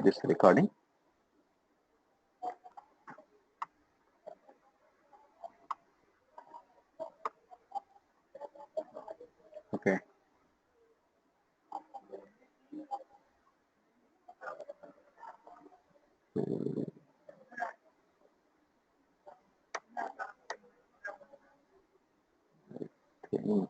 this recording. Okay. Okay.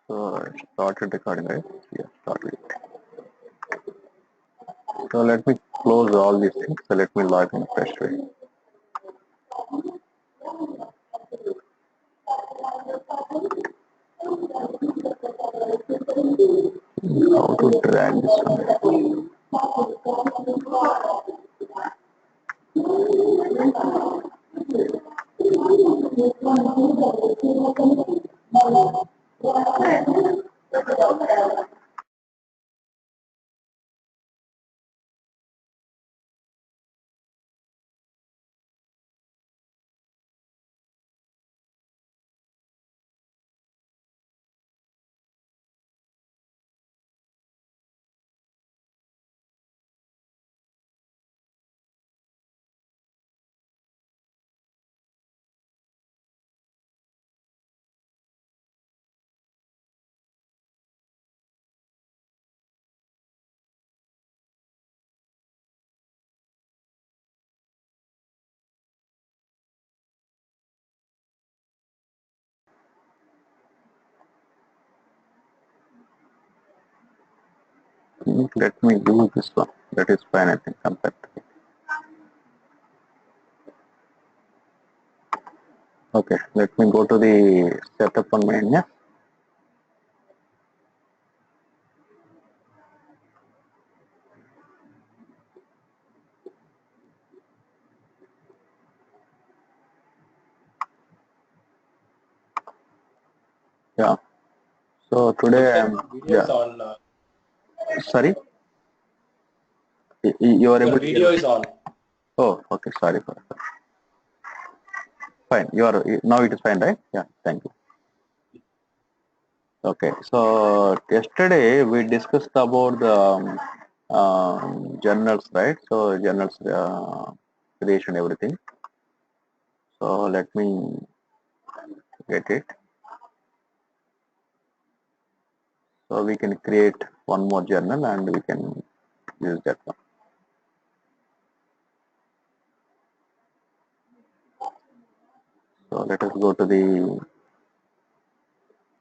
So I started recording, right? Yeah, started it. So let me close all these things. So let me log in fresh way. How to drag this one? Let me use this one. That is fine, I think, compared to it. Okay, let me go to the setup on main. Yeah. Yeah. So today I'm. Video is Yeah. on. Sorry. You are Your able to hear video me? is on. Oh, okay. Sorry for that. Fine. Now it is fine, right? Yeah. Thank you. Okay. So yesterday we discussed about the journals, right? So journals creation, everything. So let me get it. So we can create one more journal and we can use that one. So let us go to the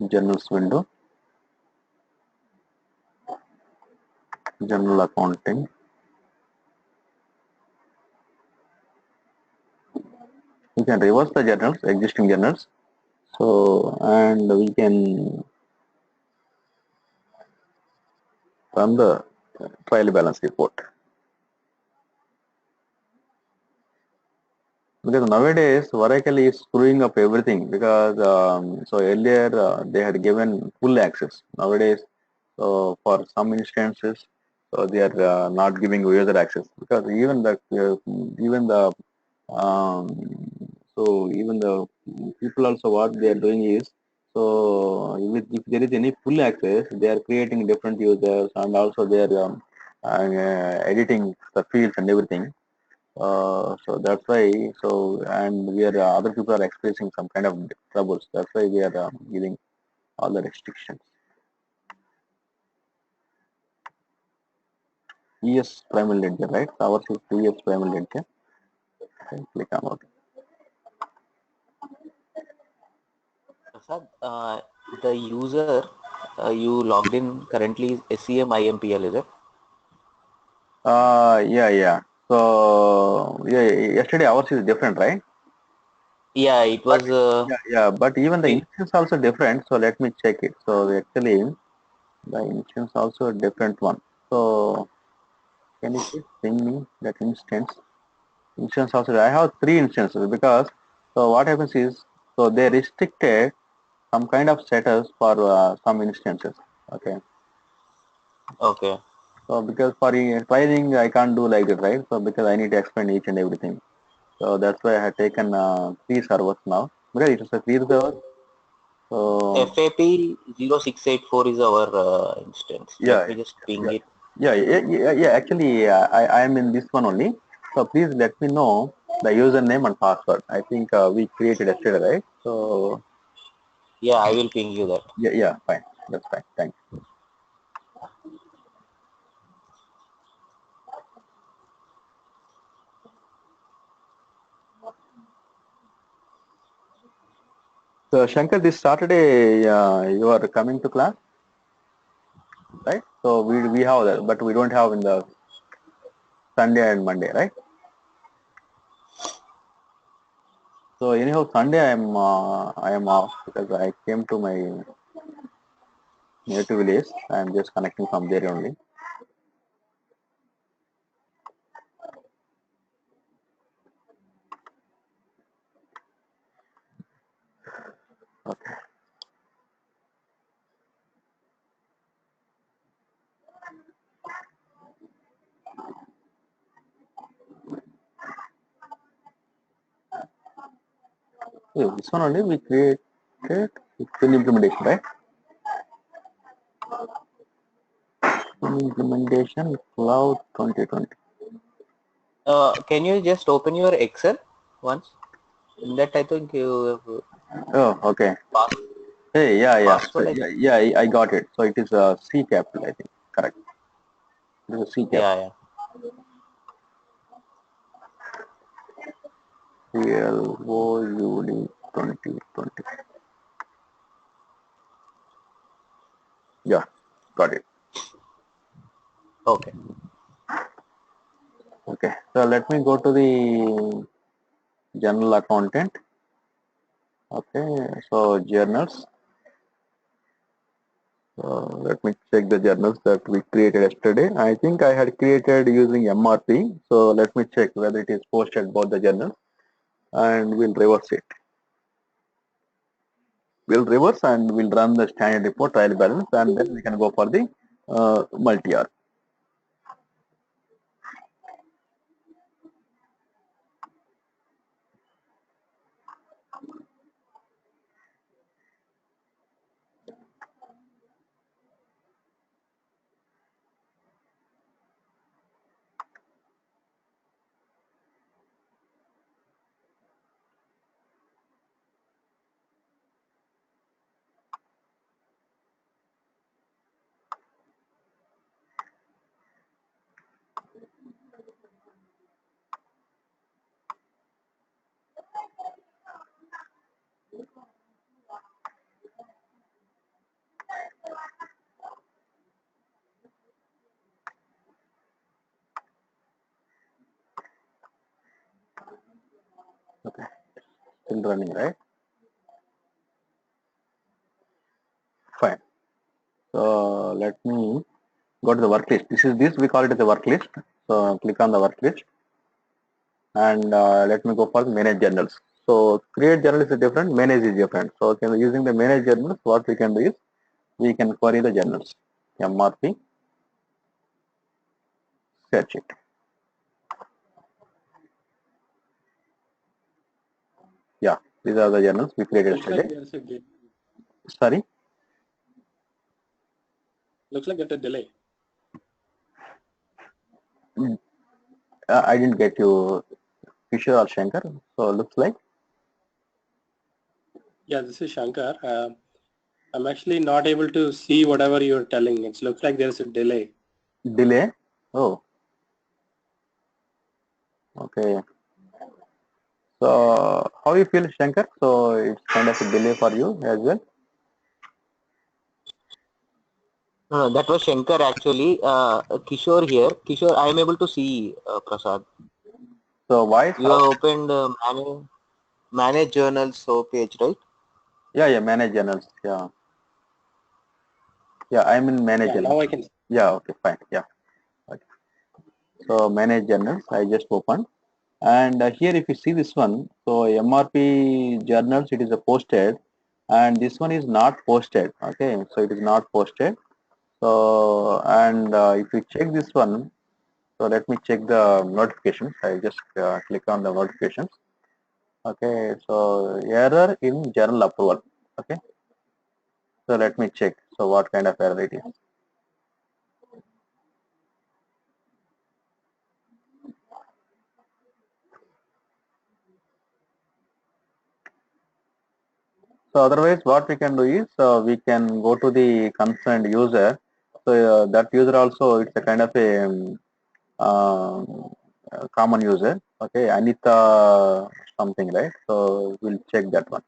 journals window, journal accounting. We can reverse the journals, existing journals. So, and we can run the trial balance report. Because nowadays Oracle is screwing up everything because so earlier they had given full access. Nowadays, so for some instances, so they are not giving user access because even the um, even the people also what they are doing is so if there is any full access, they are creating different users and also they are editing the fields and everything. So that's why, so, and we are, other people are experiencing some kind of troubles. That's why we are giving all the restrictions. ES primary ledger, right? Ours is ES primary ledger. Click on OK. Prasad, the user you logged in currently is SEMIMPL, is it? Yeah. So, yeah, yesterday ours is different, right? Yeah, it But was. yeah, but even the It, instance also different. So let me check it. So actually, the instance also a different one. So can you please bring me that instance? Instance also. I have three instances because so what happens is so they restricted some kind of setters for some instances. Okay. okay. So because for trying I can't do like that, right? So because I need to explain each and everything. So that's why I had taken three servers now. Because it is a three server. So FAP 0684 is our instance. Let yeah, me just ping yeah, it. yeah. Actually, I am in this one only. So please let me know the username and password. I think we created yesterday, right? So Yeah, I will ping you that. yeah, fine. That's fine. Thanks. So Shankar, this Saturday you are coming to class, right? So we have that, but we don't have in the Sunday and Monday, right? So anyhow, Sunday I am off because I came to my native village. I am just connecting from there only. Okay. So this one only we created full implementation, right? Full implementation cloud 2020. Can you just open your Excel once? In that, I think you Oh, okay. pass Hey, yeah. So password. I think. yeah, I got it. So it is a C capital, I think. Correct. It is a C Yeah, capital. yeah. CLOUD 2020. Yeah, got it. Okay. Okay. So let me go to the general accountant. Okay. So journals. Let me check the journals that we created yesterday. I think I had created using MRP. So let me check whether it is posted both the journals and we'll reverse it. We'll reverse and we'll run the standard report trial balance and then we can go for the multi-R. Okay, still running, right? Fine. So let me go to the work list. This we call it as a work list. So click on the work list and let me go for manage journals. So create journal is different, manage is different. So using the manage journals, what we can do is we can query the journals. MRP, search it. Yeah, these are the journals we created Looks like yesterday. there's a Sorry, looks like there's a delay. I didn't get you, Kishore or Shankar. So looks like Yeah, this is Shankar. I'm actually not able to see whatever you're telling. It looks like there's a delay. delay. Oh, okay. So how you feel, Shankar? So it's kind of a delay for you as well. No, that was Shankar actually. Kishore here. Kishore, I am able to see Prasad. So voice You how have opened manage journals so page, right? Yeah, manage journals. Yeah, I'm in manage Yeah, now journals. I can. Yeah, okay, fine. Yeah. Okay. So manage journals, I just opened. And here if you see this one, so MRP journals, it is a posted, and this one is not posted. Okay, so it is not posted. So, and if you check this one, so let me check the notifications. I just click on the notifications. Okay, so error in journal approval. Okay, so let me check. So what kind of error it is? So otherwise, what we can do is we can go to the concerned user. So that user also, it's a kind of a common user. Okay, Anita something, right? So we'll check that one.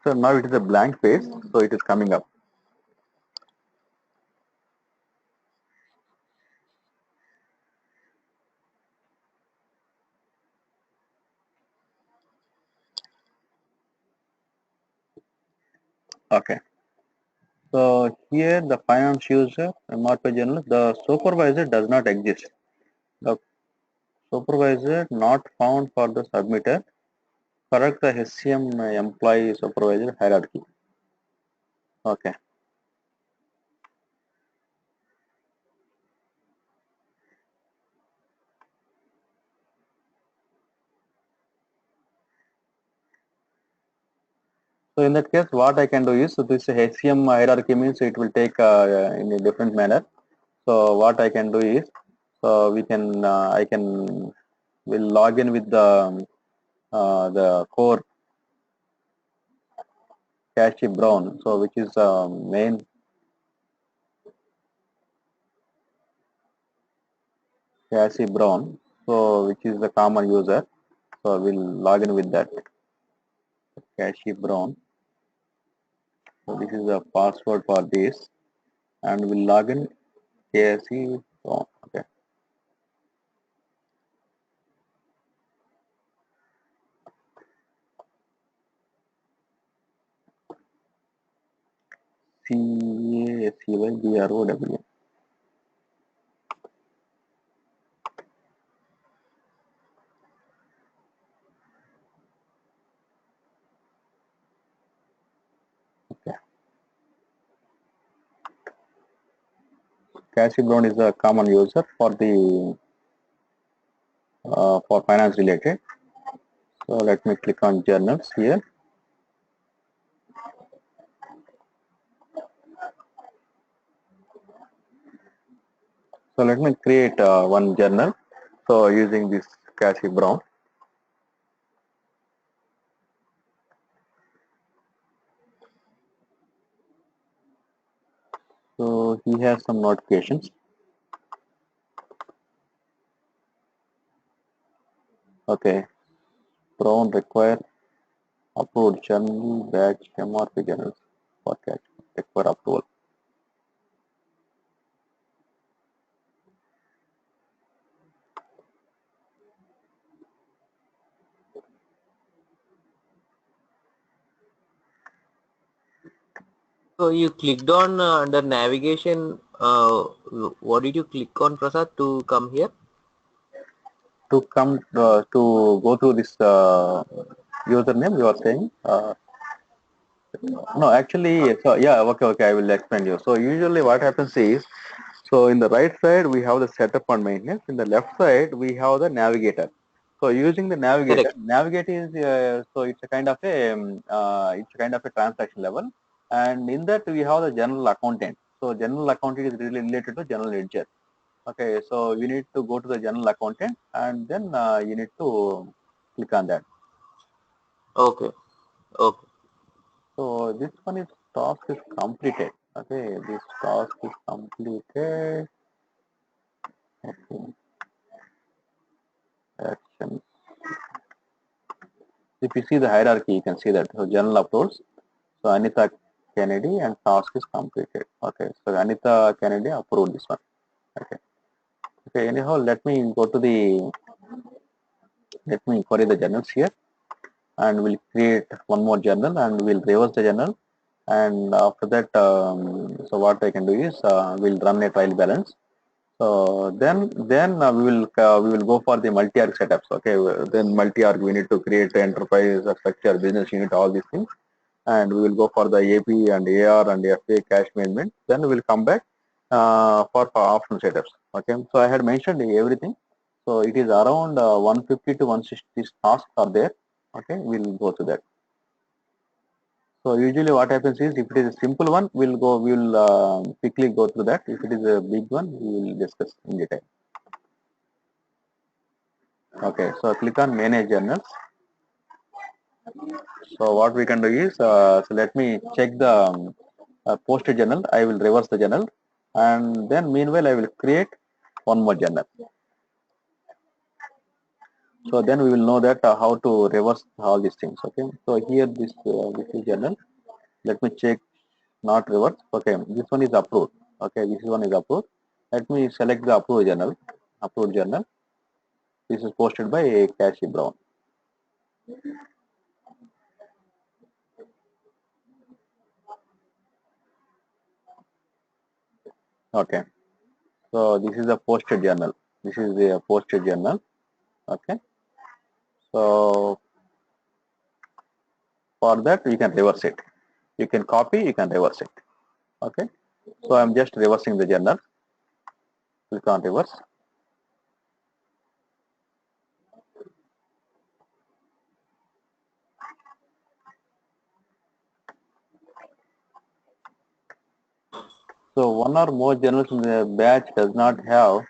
So now it is a blank page, so it is coming up. Okay. So here the finance user, MRP journal, the supervisor does not exist. The supervisor not found for the submitter. Correct the HCM employee supervisor hierarchy. Okay. So in that case, what I can do is, so this HCM hierarchy means it will take in a different manner. So what I can do is, so we can, will log in with the core Cassie Brown, so which is main Cassie Brown, so which is the common user. So we'll log in with that Cassie Brown. So this is the password for this, and we'll log in Cassie Brown. Okay. CASEYBROW. Okay. Cassie Brown is a common user for the for finance related. So let me click on journals here. So let me create one journal. So using this Cassie Brown. So he has some notifications. Okay. Brown require upload journal batch MRP journals for catch require approval. So you clicked on under navigation. What did you click on, Prasad, to come here? To come to go to this username you are saying. No, actually, so yeah, okay, I will explain you. So usually what happens is, so in the right side we have the setup and maintenance. In the left side we have the navigator. So using the navigator, Correct. navigate is so it's a kind of a transaction level, and in that we have the general accountant. So general accountant is really related to general ledger. Okay, so you need to go to the general accountant and then you need to click on that. Okay. Okay. So this one is task is completed. Okay, this task is completed. Okay, action. If you see the hierarchy, you can see that. So general uploads. So Anita Kennedy and task is completed. Okay, so Anita Kennedy approved this one. Okay. Okay, anyhow, let me query the journals here, and we'll create one more journal, and we'll reverse the journal. And after that, so what I can do is we'll run a trial balance. So then we will go for the multi-arg setups. Okay, then multi-arg we need to create the enterprise structure, business unit, all these things, and we will go for the AP and AR and FA cache management. Then we will come back for optional setups. Okay, so I had mentioned everything. So it is around 150 to 160 tasks are there. Okay, we'll go to that. So usually what happens is, if it is a simple one, we'll quickly go through that. If it is a big one, we will discuss in detail. Okay, so click on manage journals. So what we can do is, so let me check the posted journal. I will reverse the journal, and then meanwhile I will create one more journal. So then we will know that how to reverse all these things. Okay, so here this is journal. Let me check, not reverse. Okay, this one is approved. Okay, this one is approved. Let me select the approved journal. Approved journal. This is posted by Cassie Brown. Okay, so this is a posted journal. This is the posted journal. Okay, so for that you can reverse it. You can copy, you can reverse it. Okay, so I'm just reversing the journal. Click on reverse. So one or more journals in the batch does not have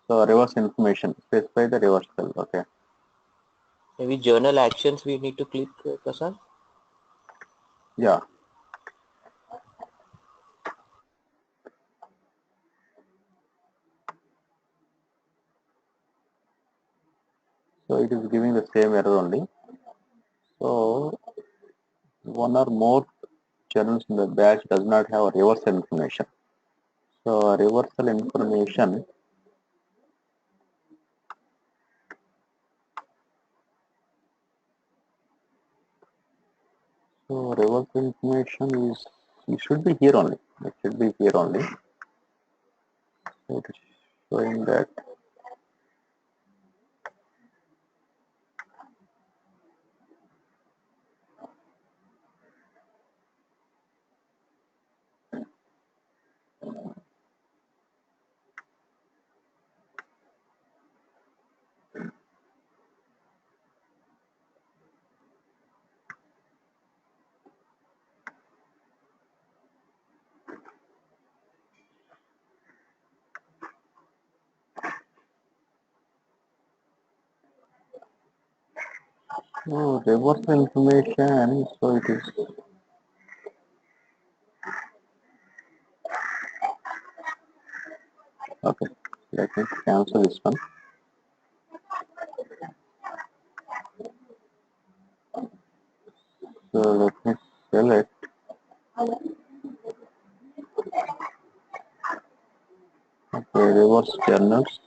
so reverse information. Specify the reversal. Okay. Maybe journal actions we need to click, Prasad. Yeah. So it is giving the same error only. So one or more journals in the batch does not have a reversal information. So reversal information. So reversal information is, it should be here only. It should be here only. So it is showing that. Oh, reversal information. So it is. Okay. Let me cancel this one. So let me select. Okay, reverse journals.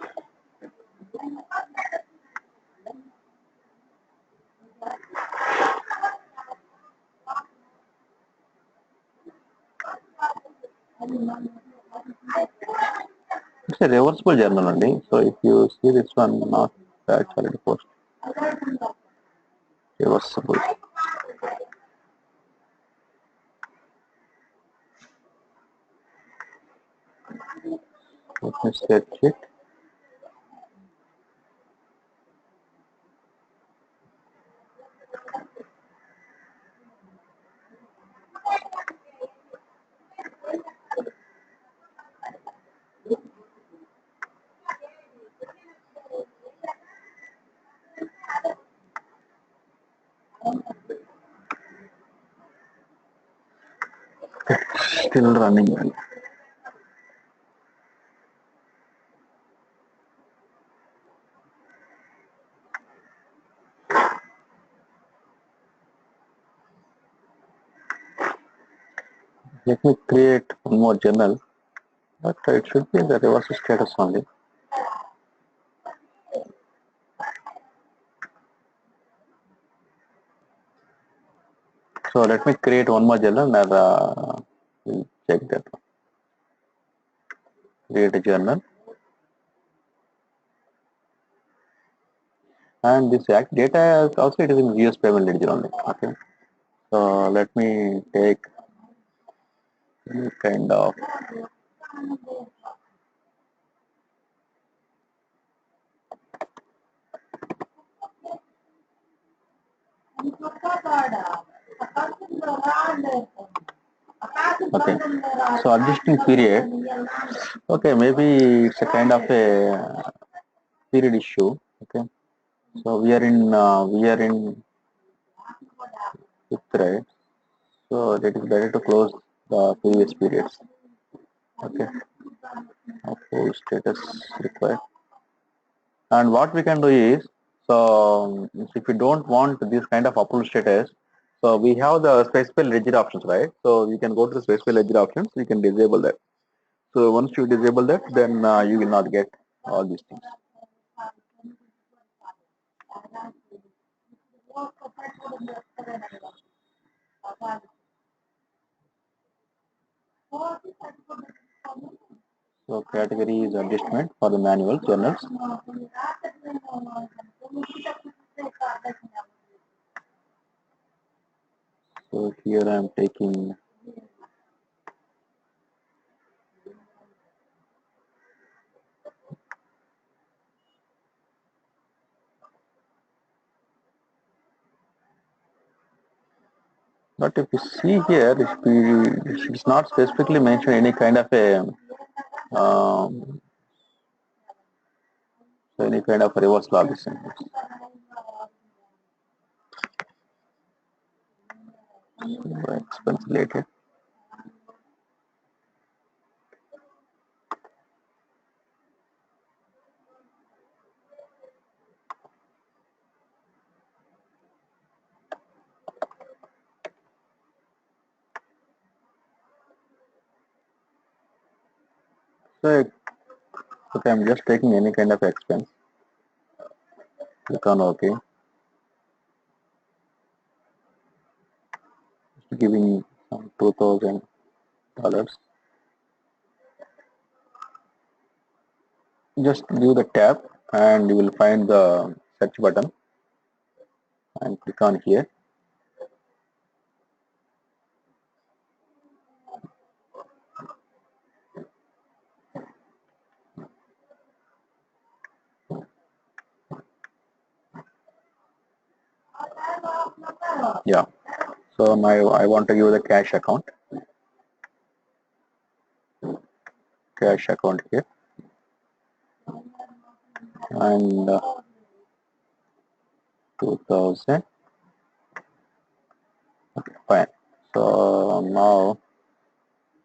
It's a reversible journal only. So if you see this one, not batch already post. Reversible. Let me set it. Still running. Let me create one more journal. But it should be in the reverse status only. So let me create one more journal and we'll check that one. Create a journal. And this act data also it is in US payment ledger only. Okay. So let me take any kind of okay. So adjusting period. Okay, maybe it's a kind of a period issue. Okay. So we are in fifth, right? So it is better to close the previous periods. Okay. Full status required. And what we can do is, so if you don't want this kind of approval status, so we have the specified ledger options, right? So you can go to the specified ledger options, you can disable that. So once you disable that, then you will not get all these things. So category is adjustment for the manual journals. So here I am taking but if you see here, it's not specifically mentioned any kind of a any kind of reverse logic. Expense related. So okay, I'm just taking any kind of expense. Click on OK. Just giving some $2,000. Just give the tab and you will find the search button and click on here. Yeah. So I want to give the cash account here and 2000. Okay, fine. So now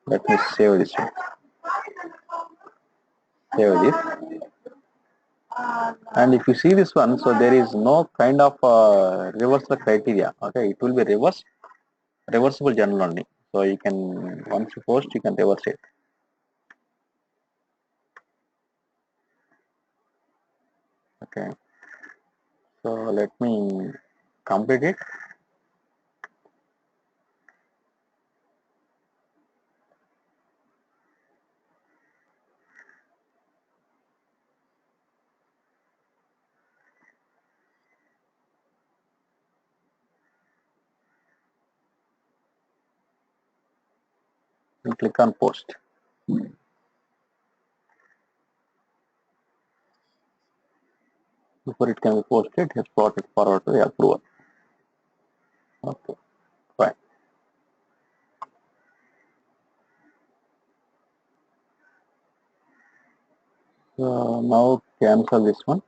let me save this one. Save this. And if you see this one, so there is no kind of reversal criteria. Okay, it will be reversible journal only. So you can, once you post, you can reverse it. Okay. So let me complete it. And click on post. Before it can be posted, it's brought it forward to the approval. Okay, fine. So now cancel this one.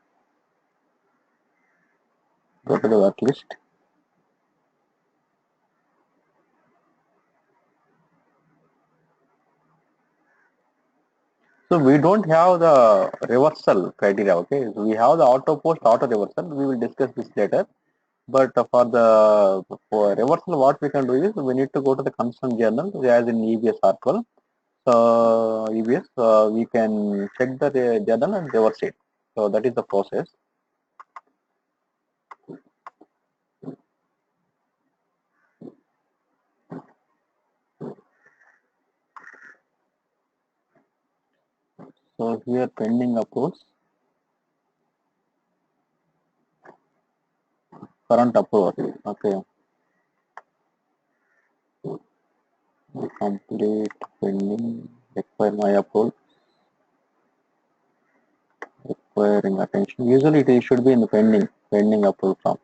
Go to the work list. So we don't have the reversal criteria. Okay, so we have the auto post, auto reversal. We will discuss this later. But for reversal, what we can do is we need to go to the concerned journal as in EBS article. EBS, we can check the journal and reverse it. So that is the process. So here pending approvals, current approval. Okay, complete pending, require my approval, requiring attention. Usually it should be in the pending approval form.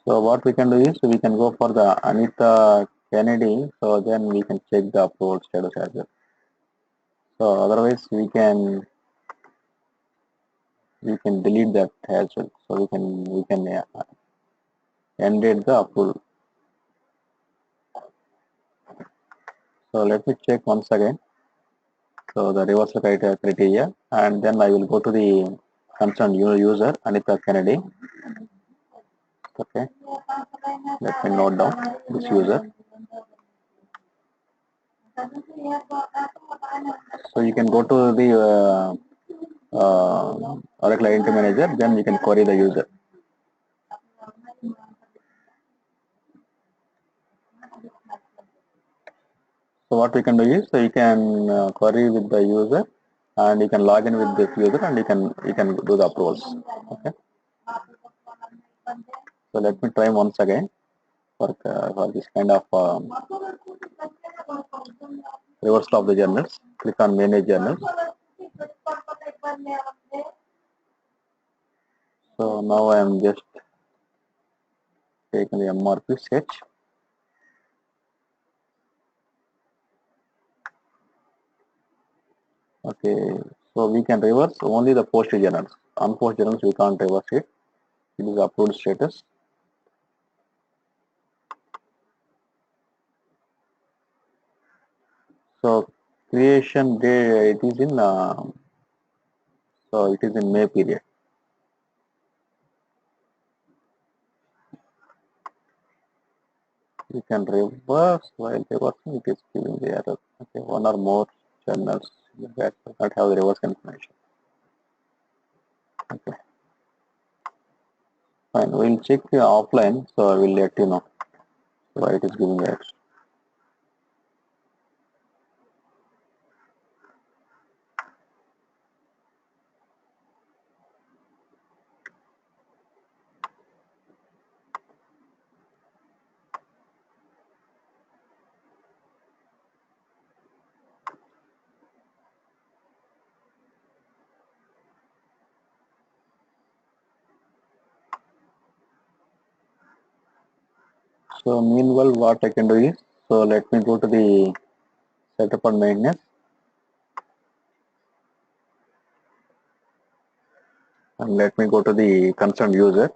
So what we can do is we can go for the Anita Kennedy. So then we can check the approval status as well. So otherwise we can delete that as well. So we can end the approval. So let me check once again. So the reversal criteria, and then I will go to the concerned user Anita Kennedy. Okay, let me note down this user. So you can go to the Oracle Identity Manager, then you can query the user. So what we can do is, so you can query with the user, and you can log in with this user, and you can do the approvals. Okay. So let me try once again for this kind of reversal of the journals. Click on manage journals. So now I am just taking the MRP search. Okay, so we can reverse only the post journals. Unpost journals we can't reverse it. It is approved status. So creation day it is in so it is in May period. You can reverse while reversing it is giving the error. Okay, one or more journals that does not have the reverse information. Okay, fine. We'll check offline, so I will let you know why it is giving error. So meanwhile, what I can do is, so let me go to the setup and maintenance, and let me go to the concerned user.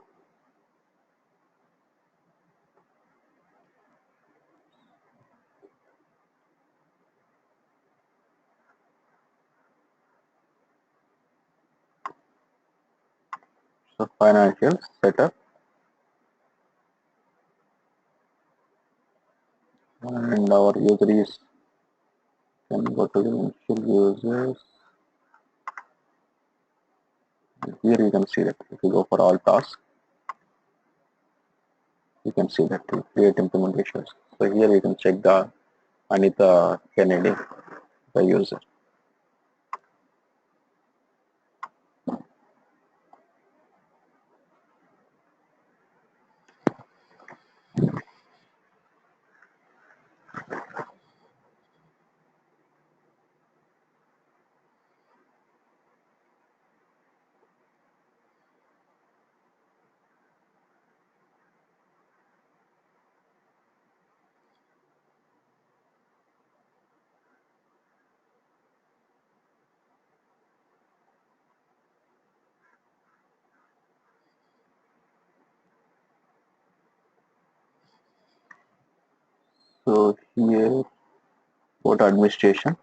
So financial setup, and our user is, can go to the initial users. Here you can see that if you go for all tasks, you can see that to create implementations. So here you can check the Anita Kennedy, the user. So here, go to administration.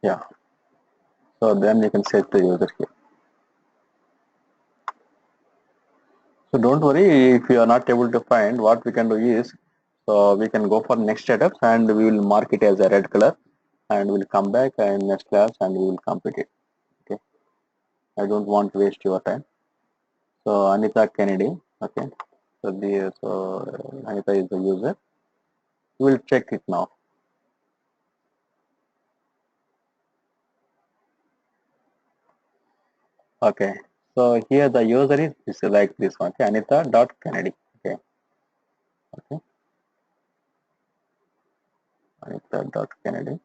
Yeah. So then you can set the user here. So don't worry if you are not able to find. What we can do is, so we can go for next setups and we will mark it as a red color, and we'll come back in next class and we will complete it. Okay. I don't want to waste your time. So Anita Kennedy. Okay. So Anita is the user. We'll check it now. Okay. So here the user is like this one. Okay. Anita.Kennedy. Okay. Okay. Anita.Kennedy.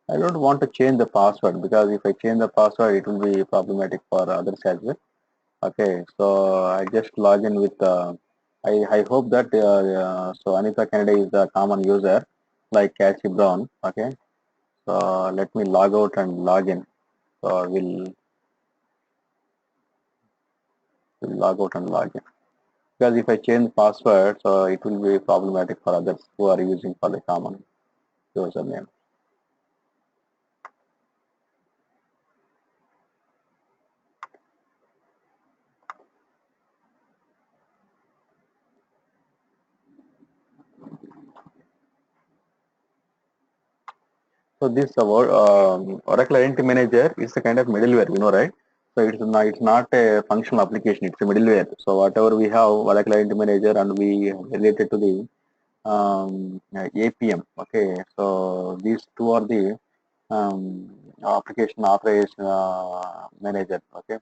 I don't want to change the password because if I change the password, it will be problematic for others as well. Okay, so I just log in with. I hope that so Anita Kennedy is the common user like Cassie Brown. Okay, so let me log out and log in. So we'll log out and log in because if I change password, so it will be problematic for others who are using for the common username. So this Oracle Identity Manager is a kind of middleware, you know, right? So it's not a functional application; it's a middleware. So whatever we have Oracle Identity Manager, and we related to the APM. Okay, so these two are the application authorization manager. Okay,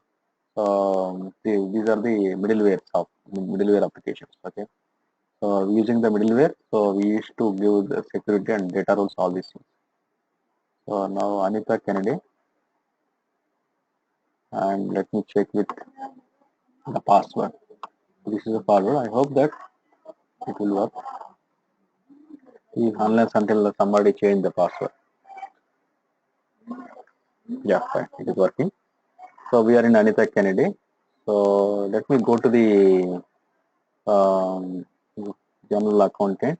so these are the middleware applications. Okay, so using the middleware, so we used to give the security and data rules, all these things. So now Anita Kennedy, and let me check with the password. This is a password. I hope that it will work. Unless until somebody change the password. Yeah, fine. It is working. So we are in Anita Kennedy. So let me go to the um, general accountant.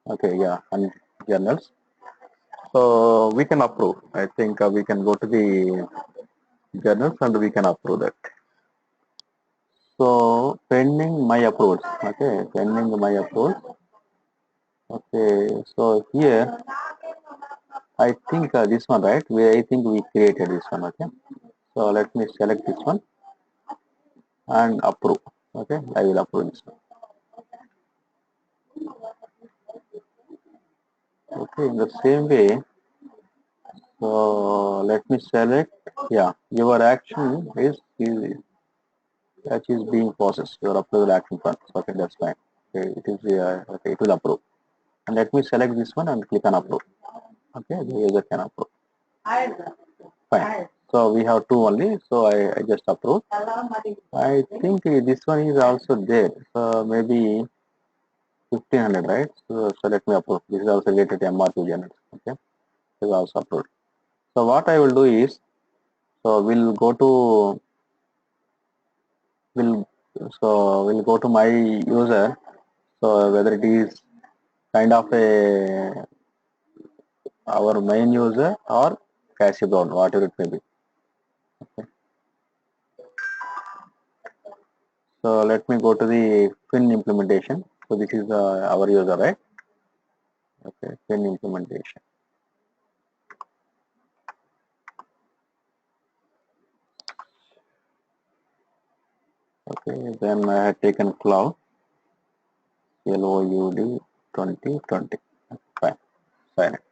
Okay, yeah, and journals. So we can approve. I think we can go to the journals and we can approve that. So pending my approvals. Okay, pending my approvals. Okay, so here I think this one, right? I think we created this one. Okay, so let me select this one and approve. Okay, I will approve this one. Okay, in the same way, so let me select. Yeah, your action that is being processed. Your approval action plan. Okay, that's fine. Okay, it is okay. It will approve. And let me select this one and click on approve. Okay, the user can approve. Fine. So we have two only. So I just approve. I think this one is also there. So maybe 1500, right? So let me approve. This is also related to MRP journals. Okay, this is also approved. So what I will do is, so we'll we'll go to my user. So whether it is kind of a our main user or Cassie Brown, whatever it may be. Okay. So let me go to the Fin implementation. So this is our user, right? Okay, Fin implementation. Okay, then I had taken cloud LOUD 2020. Fine, sign it.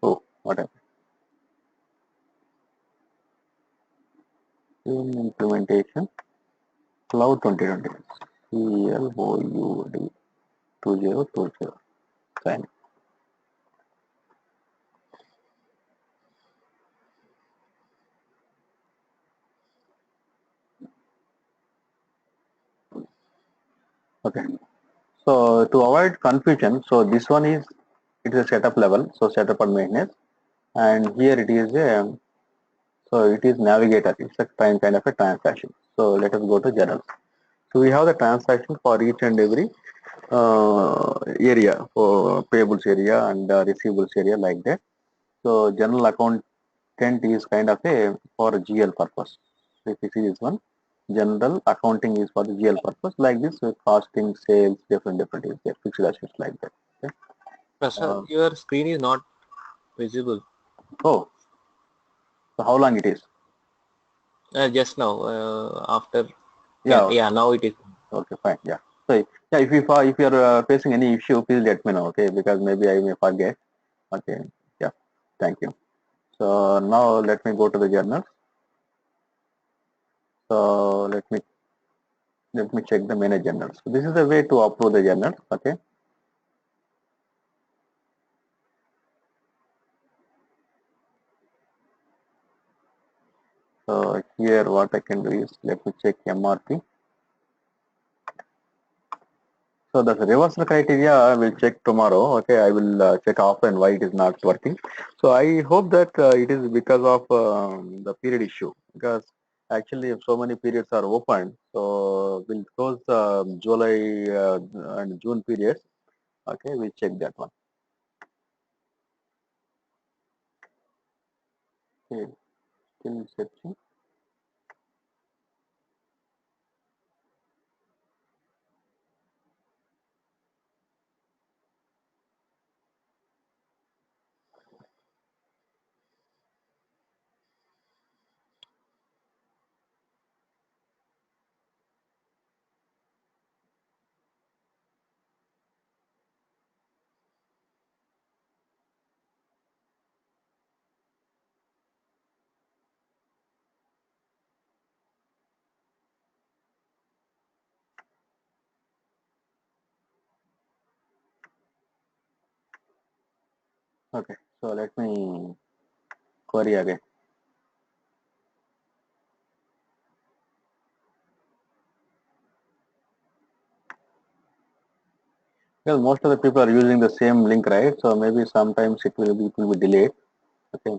Oh, whatever. Fin implementation cloud 2020. CLOUD 2020. Sign it. Okay. So to avoid confusion, so this one is it is a setup level, so setup and maintenance, and here it is a so it is navigator. It's a kind of a transaction. So let us go to journals. So we have the transaction for each and every area for payables area and receivables area like that. So general accountant is kind of a for GL purpose. If you see this one, general accounting is for the GL purpose like this. So costing, sales, different is there, fixed assets like that. Okay. Prasad, your screen is not visible. Oh, so how long it is? Just now, after. Yeah. Yeah, now it is. Okay, fine. Yeah. So yeah, if you are facing any issue, please let me know. Okay, because maybe I may forget. Okay. Yeah. Thank you. So now let me go to the journal. So let me check the manage journals. So this is the way to upload the journal. Okay. So here what I can do is let me check MRP. So the reversal criteria I will check tomorrow. Okay, I will check offline why it is not working. So I hope that it is because of the period issue, because actually if so many periods are open, so we'll close July and June periods. Okay, we check that one. Okay, still searching. Okay, so let me query again. Well, most of the people are using the same link, right? So maybe sometimes it will be delayed. Okay.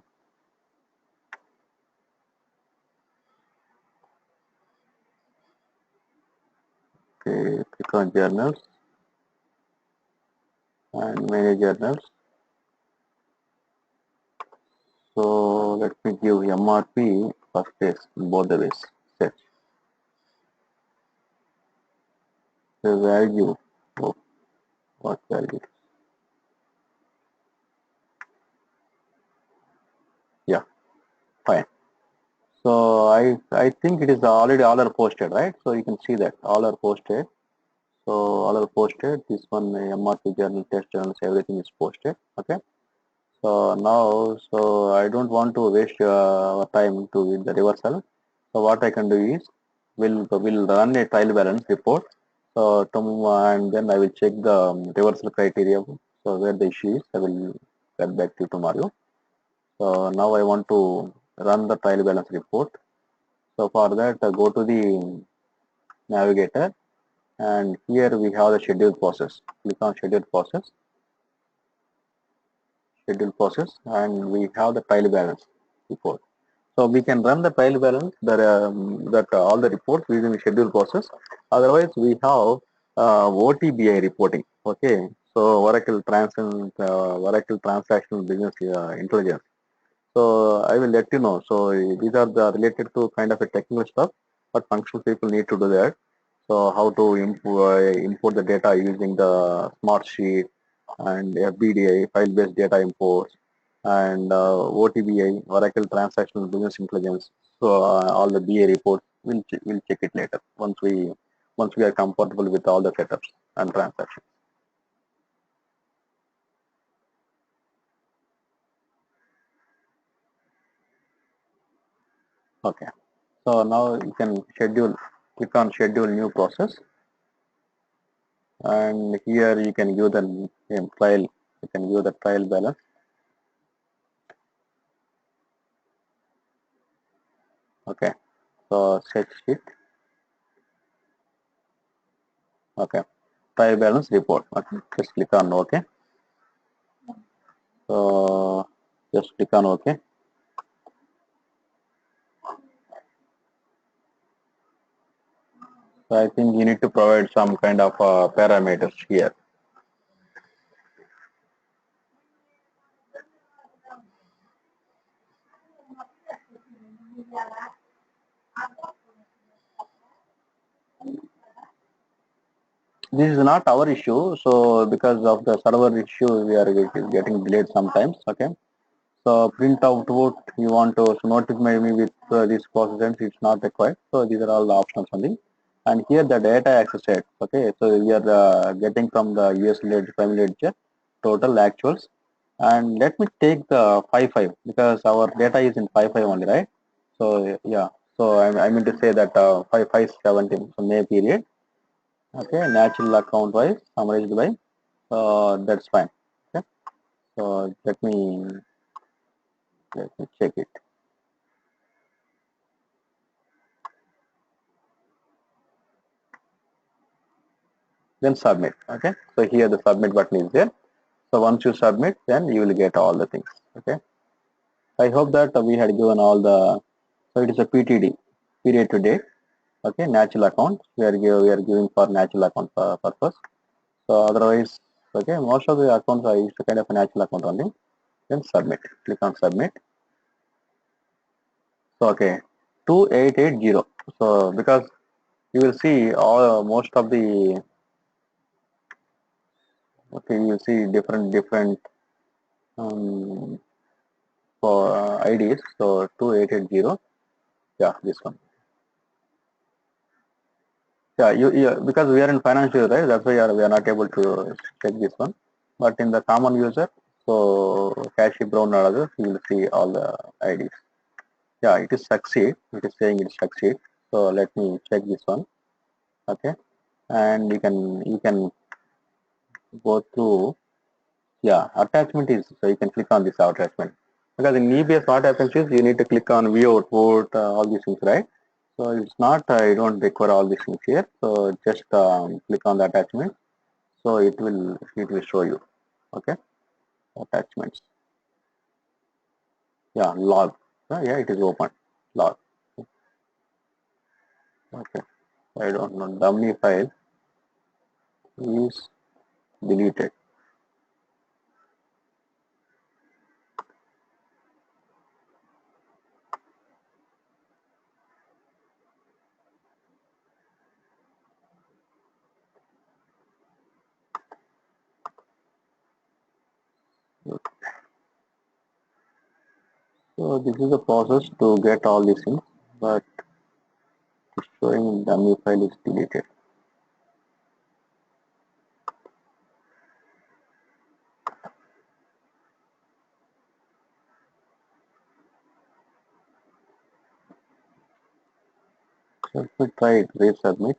Okay, click on journals and manage journals. So let me give MRP first case both the ways. Set the value. Oh, what value? Yeah, fine. So I think it is already all are posted, right? So you can see that all are posted. So all are posted. This one MRP journal, test journals, everything is posted. Okay. So now, so I don't want to waste our time to with the reversal. So what I can do is will run a trial balance report. So and then I will check the reversal criteria. So where the issue is, I will get back to you tomorrow. So now I want to run the trial balance report. So for that, go to the navigator, and here we have the schedule process. Click on schedule process, and we have the trial balance report. So we can run the trial balance that all the reports using the schedule process. Otherwise, we have OTBI reporting. Okay, so Oracle Transactional Business Intelligence. So I will let you know. So these are the related to kind of a technical stuff, but functional people need to do that. So how to import the data using the smart sheet and FBDI, file-based data imports, and OTBI, Oracle Transactional Business Intelligence. So all the BA reports, we'll check it later once we are comfortable with all the setups and transactions. Okay. So now you can click on schedule new process, and here you can give the name trial. You can give the trial balance. Okay. So set sheet. Okay. Trial balance report. Okay. Just click on OK. So just click on OK. So I think you need to provide some kind of parameters here. This is not our issue. So because of the server issue, we are getting delayed sometimes. Okay. So print output you want to notify me with this process, it's not required. So these are all the options only. And here the data access set. Okay, so we are getting from the US ledger, family ledger, total actuals. And let me take the 55 because our data is in 55 only, right? So yeah, so I mean to say that 5517, so May period. Okay, natural account wise summarized by that's fine. Okay, so let me check it. Then submit. Okay, so here the submit button is there. So once you submit, then you will get all the things. Okay, I hope that we had given all the. So it is a PTD, period to date. Okay, natural account we are giving for natural account purpose. So otherwise, okay, most of the accounts are used to kind of a natural account only. Then submit. Click on submit. So okay, 2880. So because you will see all most of the, okay, you will see different um, for IDs. So 2880. Yeah, this one. Yeah, because we are in financial, right? That's why we are not able to check this one. But in the common user, so Cashy Brown or others, you will see all the IDs. Yeah, it is succeed. It is saying it succeed. So let me check this one. Okay, and you can go through. Yeah, attachment is, so you can click on this attachment because in EBS what happens is you need to click on view output, all these things, right? So it's not, you don't require all these things here. So just click on the attachment. So it will show you. Okay, attachments. Yeah, log. Yeah, it is open. Log. Okay, I don't know. Dummy file is deleted. So this is the process to get all these things, but it's showing dummy file is deleted. So let me try it. Resubmit.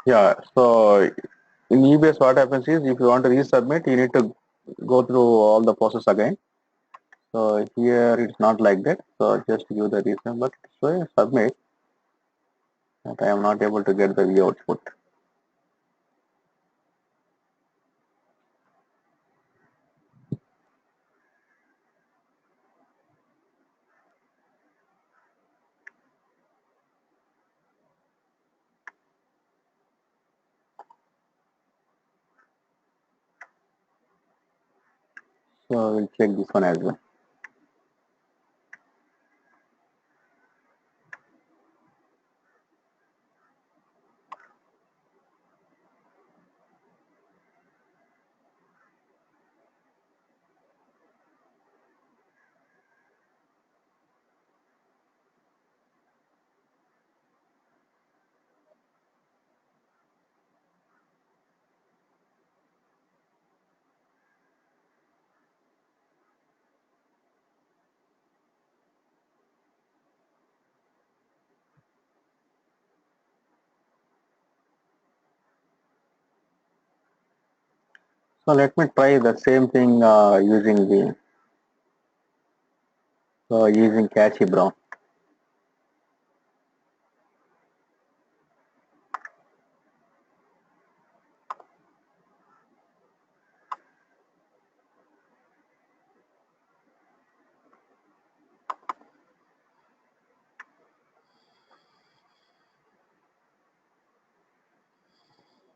Yeah. So in EBS, what happens is if you want to resubmit, you need to go through all the process again. So here it's not like that. So just give the reason, but it's showing submit. But I am not able to get the view output. So we'll check this one as well. So let me try the same thing using Cashy Brown.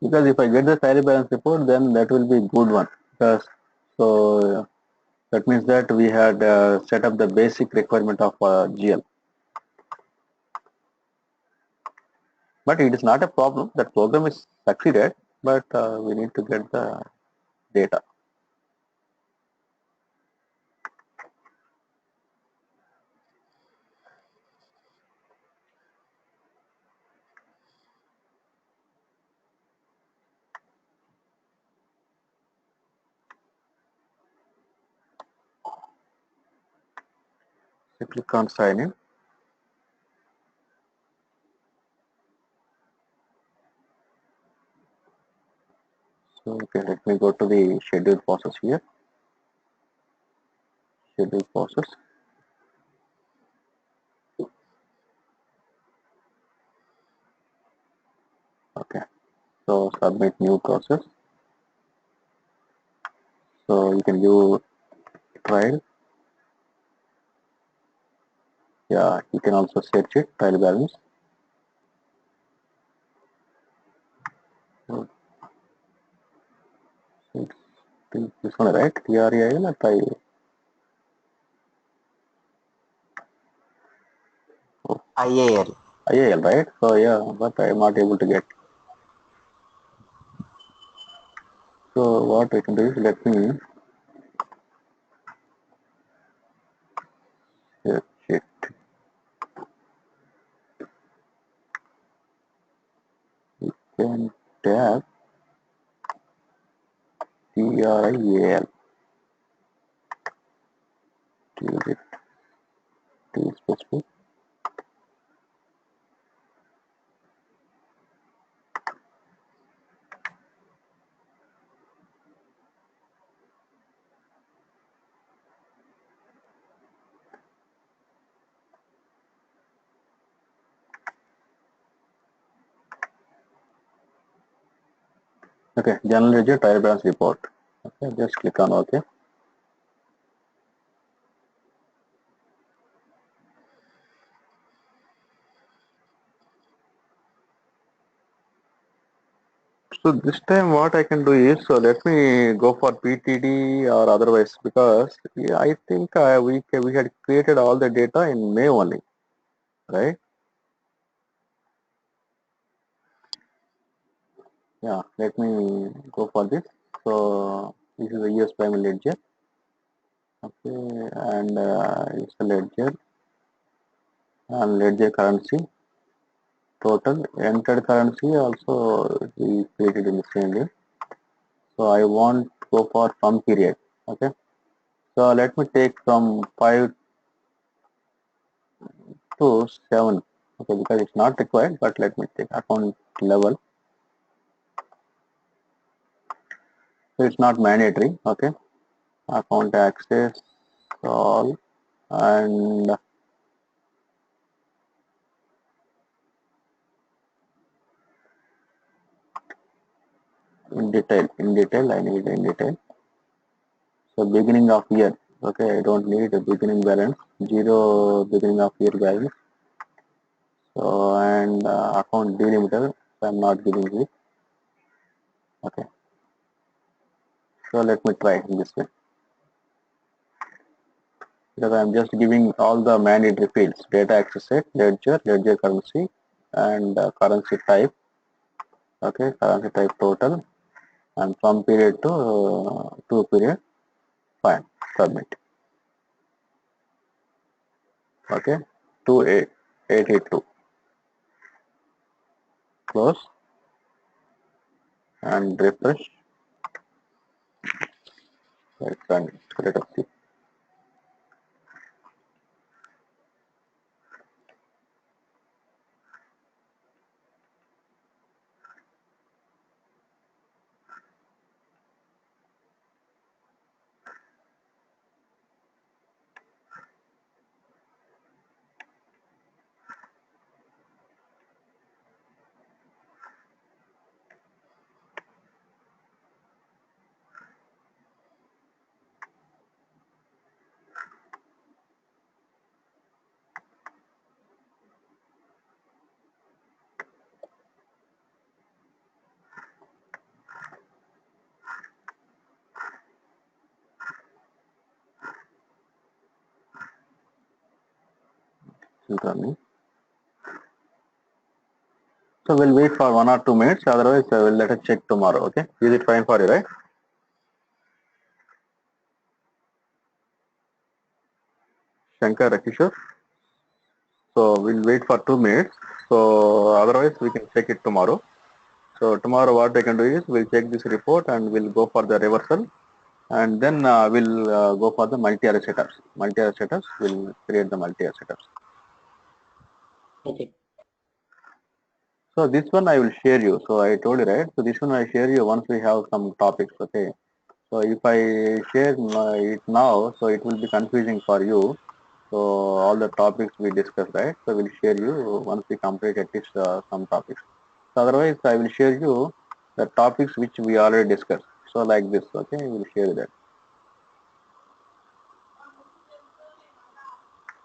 Because if I get the salary balance report, then that will be good one. Because so that means that we had set up the basic requirement of GL. But it is not a problem. That program is succeeded, but we need to get the data. So click on sign in. So okay, let me go to the scheduled process here. Scheduled process. Okay. So submit new process. So you can do trial. Yeah, you can also search it, trial balance. So it's this one, right? TRAIL or trial? IAL. IAL, right? So yeah, but I am not able to get. So what I can do is let me search it. You can tap TRIAL to use it to specific. Okay, general ledger trial balance report. Okay, just click on OK. So this time what I can do is, so let me go for PTD or otherwise, because yeah, I think we had created all the data in May only, right? Yeah, let me go for this. So this is a US primary ledger. Okay, and it's a ledger and ledger currency total entered currency also we created in the same way. So I want to go for some period. Okay, so let me take from 5 to 7. Okay, because it's not required, but let me take account level. So it's not mandatory. Okay, account access all and in detail I need in detail. So beginning of year. Okay, I don't need a beginning balance, zero beginning of year balance. So and account delimiter, so I'm not giving it. Okay, so let me try this way, because I'm just giving all the mandatory fields: data access set, ledger, ledger currency, and currency type. Okay, currency type total, and from period to period. Fine, submit. Okay, 2882. Close and refresh. Let's run it. Let us see. still running. So we'll wait for 1 or 2 minutes. Otherwise, we'll let us check tomorrow. Okay, is it fine for you, right? Shankar, Kishore. So we'll wait for 2 minutes. So otherwise, we can check it tomorrow. So tomorrow, what we can do is we'll check this report and we'll go for the reversal, and then we'll go for the multi-array setups. Multi-array setups. We'll create the multi-array setups. Okay. So this one I will share you. So I told you, right? So this one I share you once we have some topics. Okay. So if I share it now, so it will be confusing for you. So all the topics we discussed, right? So we'll share you once we complete at least some topics. So otherwise, I will share you the topics which we already discussed. So like this, okay? We'll share that.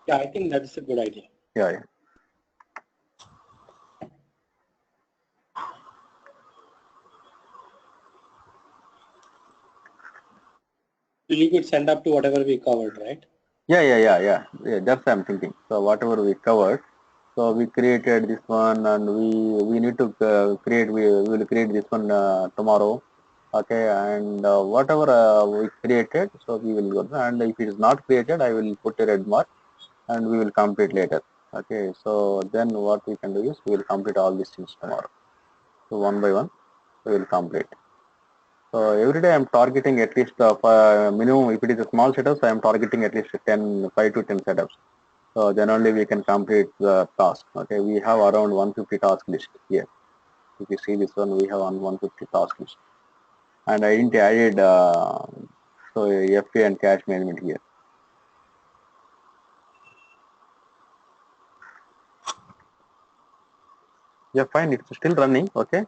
Yeah, I think that's a good idea. Yeah, yeah. So you could send up to whatever we covered, right? Yeah. That's what I'm thinking. So whatever we covered, so we created this one, and we need to create. We will create this one tomorrow. Okay, and whatever we created, so we will go. And if it is not created, I will put a red mark, and we will complete later. Okay, so then what we can do is we will complete all these things tomorrow. So one by one, we will complete. So every day I'm targeting at least minimum. If it is a small setup, I am targeting at least 5 to 10 setups. So then only we can complete the task. Okay, we have around 150 task list here. If you see this one, we have on 150 task list, and I didn't added so FA and cache management here. Yeah, fine. It's still running. Okay.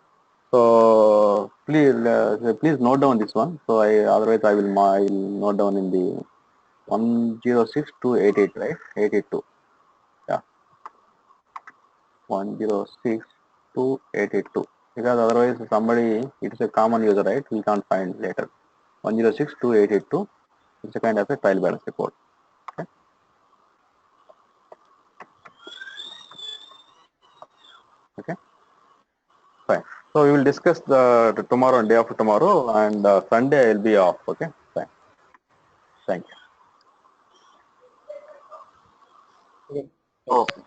So please note down this one. So otherwise I will note down in the 106 to 88, right? 882. Yeah. 106 to 882. Because otherwise somebody, it's a common user, right? We can't find later. 106 to 882. It's a kind of a trial balance report. Okay. Okay. Fine. So we will discuss the tomorrow and day after tomorrow, and Sunday I will be off. Okay. Fine. Thank you. Okay. Okay.